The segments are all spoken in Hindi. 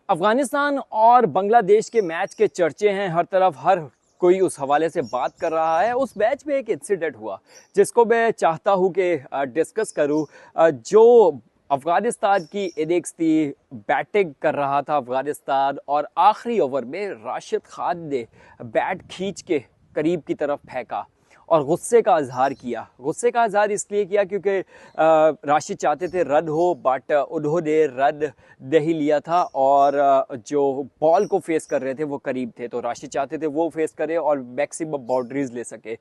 अफगानिस्तान और बांग्लादेश के मैच के चर्चे हैं हर तरफ, हर कोई उस हवाले से बात कर रहा है। उस मैच में एक इंसिडेंट हुआ जिसको मैं चाहता हूं कि डिस्कस करूं। जो अफगानिस्तान की इनिंग्स थी, बैटिंग कर रहा था अफगानिस्तान और आखिरी ओवर में राशिद खान ने बैट खींच के करीब की तरफ फेंका और गुस्से का इजहार किया। गुस्से का इजहार इसलिए किया क्योंकि राशिद चाहते थे रन हो, बट उन्होंने रन नहीं लिया था और जो बॉल को फेस कर रहे थे वो करीब थे, तो राशिद चाहते थे वो फेस करे और मैक्सिमम बाउंड्रीज ले सके।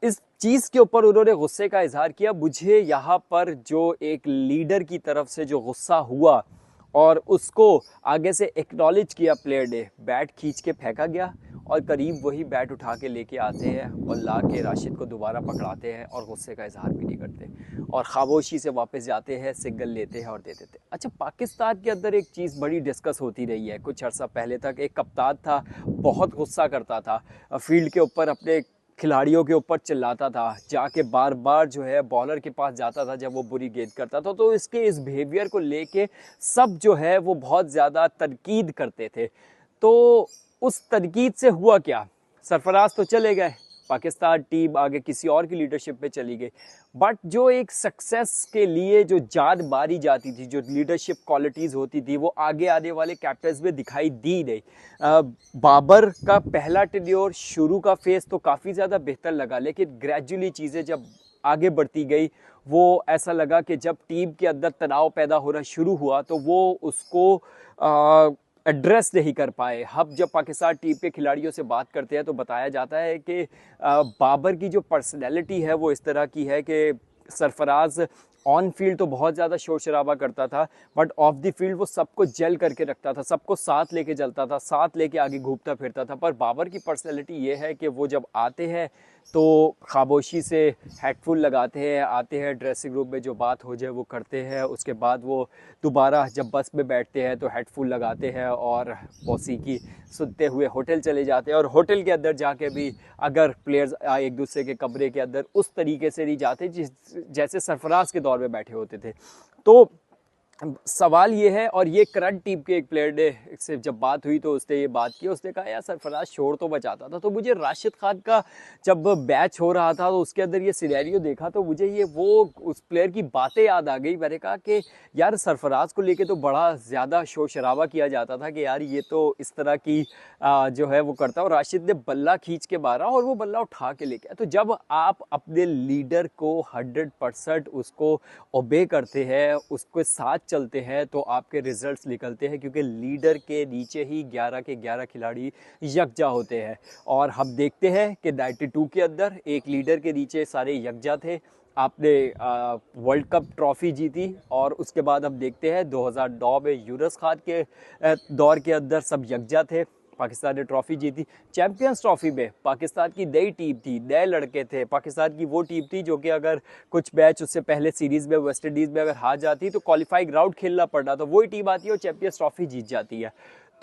इस चीज़ के ऊपर उन्होंने गुस्से का इजहार किया। मुझे यहाँ पर जो एक लीडर की तरफ से जो गुस्सा हुआ और उसको आगे से एक्नॉलेज किया प्लेयर ने, बैट खींच के फेंका गया और करीब वही बैट उठा के लेके आते हैं और ला के राशिद को दोबारा पकड़ाते हैं और गुस्से का इजहार भी नहीं करते और खामोशी से वापस जाते हैं, सिग्नल लेते हैं और दे देते हैं। अच्छा, पाकिस्तान के अंदर एक चीज़ बड़ी डिस्कस होती रही है कुछ अर्सा पहले तक। एक कप्तान था, बहुत गुस्सा करता था, फील्ड के ऊपर अपने खिलाड़ियों के ऊपर चिल्लाता था, जाके बार बार जो है बॉलर के पास जाता था जब वो बुरी गेंद करता था, तो इसके इस बिहेवियर को लेके सब जो है वो बहुत ज़्यादा तनकीद करते थे। तो उस तनकीद से हुआ क्या, सरफराज तो चले गए, पाकिस्तान टीम आगे किसी और की लीडरशिप में चली गई, बट जो एक सक्सेस के लिए जो जान मारी जाती थी, जो लीडरशिप क्वालिटीज़ होती थी, वो आगे आने वाले कैप्टन्स में दिखाई दी नहीं। बाबर का पहला टेन्योर शुरू का फेस तो काफ़ी ज़्यादा बेहतर लगा, लेकिन ग्रेजुअली चीज़ें जब आगे बढ़ती गई, वो ऐसा लगा कि जब टीम के अंदर तनाव पैदा होना शुरू हुआ तो वो उसको एड्रेस नहीं कर पाए। हम जब पाकिस्तान टीम के खिलाड़ियों से बात करते हैं तो बताया जाता है कि बाबर की जो पर्सनैलिटी है वो इस तरह की है कि सरफराज ऑन फील्ड तो बहुत ज़्यादा शोर शराबा करता था, बट ऑफ द फील्ड वो सबको जेल करके रखता था, सबको साथ लेके चलता था, साथ लेके आगे घूमता फिरता था। पर बाबर की पर्सनैलिटी ये है कि वो जब आते हैं तो खामोशी से हेडफोन लगाते हैं, आते हैं ड्रेसिंग रूम में, जो बात हो जाए वो करते हैं, उसके बाद वो दोबारा जब बस में बैठते हैं तो हेडफोन लगाते हैं और मौसीकी सुनते हुए होटल चले जाते हैं। और होटल के अंदर जाके भी अगर प्लेयर्स एक दूसरे के कमरे के अंदर उस तरीके से नहीं जाते जैसे सरफराज के दौर में बैठे होते थे। तो सवाल ये है, और ये करंट टीम के एक प्लेयर ने से जब बात हुई तो उसने ये बात की, उसने कहा यार सरफराज शोर तो बचाता था। तो मुझे राशिद खान का जब मैच हो रहा था तो उसके अंदर ये सिनेरियो देखा तो मुझे ये वो उस प्लेयर की बातें याद आ गई। मैंने कहा कि यार सरफराज को लेके तो बड़ा ज़्यादा शोर शराबा किया जाता था कि यार ये तो इस तरह की जो है वो करता, और राशिद ने बल्ला खींच के मारा और वो बल्ला उठा के लेके आया। तो जब आप अपने लीडर को 100% उसको ओबे करते हैं, उसके साथ चलते हैं, तो आपके रिजल्ट्स निकलते हैं, क्योंकि लीडर के नीचे ही 11 के 11 खिलाड़ी यकजा होते हैं। और हम देखते हैं कि 92 के अंदर एक लीडर के नीचे सारे यकजा थे। आपने वर्ल्ड कप ट्रॉफी जीती और उसके बाद हम देखते हैं 2009 में यूनुस खान के दौर के अंदर सब यकजा थे, पाकिस्तान ने ट्रॉफी जीती। चैंपियंस ट्रॉफी में पाकिस्तान की नई टीम थी, नए लड़के थे, पाकिस्तान की वो टीम थी जो कि अगर कुछ मैच उससे पहले सीरीज में वेस्ट इंडीज में अगर हार जाती तो क्वालिफाइंग राउंड खेलना पड़ता, तो वही टीम आती है और चैंपियंस ट्रॉफी जीत जाती है।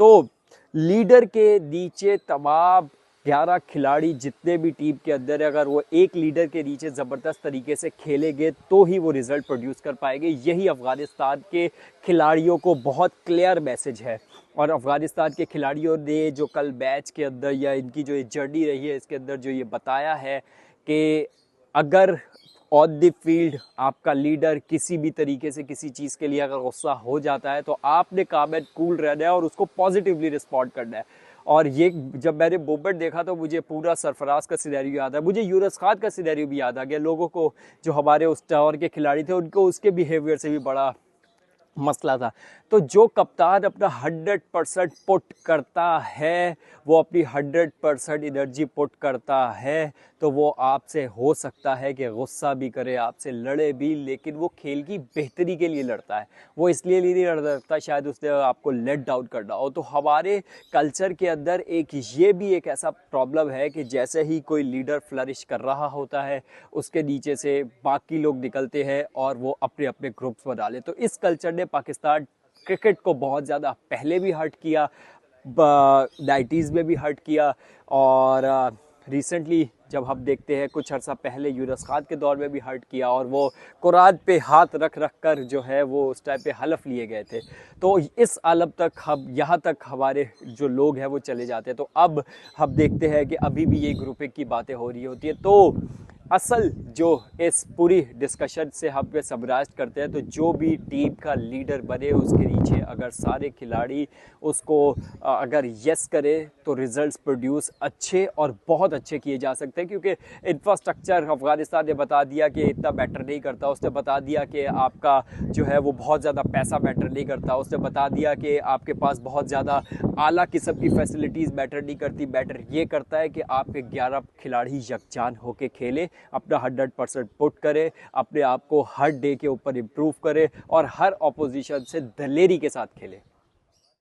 तो लीडर के नीचे तमाम 11 खिलाड़ी जितने भी टीम के अंदर है, अगर वो एक लीडर के नीचे ज़बरदस्त तरीके से खेलेंगे तो ही वो रिजल्ट प्रोड्यूस कर पाएंगे। यही अफगानिस्तान के खिलाड़ियों को बहुत क्लियर मैसेज है। और अफगानिस्तान के खिलाड़ियों ने जो कल मैच के अंदर या इनकी जो ये जर्नी रही है इसके अंदर जो ये बताया है कि अगर ऑन द फील्ड आपका लीडर किसी भी तरीके से किसी चीज़ के लिए अगर गुस्सा हो जाता है तो आपने काम एंड कूल रहना है और उसको पॉजिटिवली रिस्पॉन्ड करना है। और ये जब मैंने मूवमेंट देखा तो मुझे पूरा सरफराज का सिनेरियो याद है, मुझे यूनुस खान का सिनेरियो भी याद आ गया। लोगों को जो हमारे उस दौर के खिलाड़ी थे उनको उसके बिहेवियर से भी बड़ा मसला था। तो जो कप्तान अपना 100% पुट करता है, वो अपनी 100% एनर्जी पुट करता है, तो वो आपसे हो सकता है कि गुस्सा भी करे, आपसे लड़े भी, लेकिन वो खेल की बेहतरी के लिए लड़ता है। वो इसलिए नहीं लड़ता शायद उसने आपको लेट डाउन करना हो। तो हमारे कल्चर के अंदर ये भी एक ऐसा प्रॉब्लम है कि जैसे ही कोई लीडर फ्लरिश कर रहा होता है उसके नीचे से बाकी लोग निकलते हैं और वो अपने अपने ग्रुप्स बना ले। तो इस कल्चर ने पाकिस्तान क्रिकेट को बहुत ज़्यादा पहले भी हर्ट किया, 90s में भी हर्ट किया, और रिसेंटली जब हम देखते हैं कुछ अर्सा पहले यूनुस खान के दौर में भी हर्ट किया और वो कुरान पे हाथ रख रख कर जो है वो उस टाइम पे हलफ लिए गए थे। तो इस आलम तक हम यहाँ तक हमारे जो लोग हैं वो चले जाते हैं। तो अब हम देखते हैं कि अभी भी ये ग्रुपिंग की बातें हो रही होती है। तो असल जो इस पूरी डिस्कशन से हम पे समराइज करते हैं, तो जो भी टीम का लीडर बने उसके नीचे अगर सारे खिलाड़ी उसको अगर यस करे तो रिजल्ट्स प्रोड्यूस अच्छे और बहुत अच्छे किए जा सकते हैं। क्योंकि इंफ्रास्ट्रक्चर अफगानिस्तान ने बता दिया कि इतना मैटर नहीं करता, उसने बता दिया कि आपका जो है वो बहुत ज़्यादा पैसा मैटर नहीं करता, उसने बता दिया कि आपके पास बहुत ज़्यादा आला किस्म की फैसिलिटीज़ मैटर नहीं करती। मैटर ये करता है कि आपके 11 खिलाड़ी यकजान होकर खेले, अपना 100% पुट करे, अपने आप को हर डे के ऊपर इम्प्रूव करे और हर ऑपोजिशन से दलेरी के साथ खेले।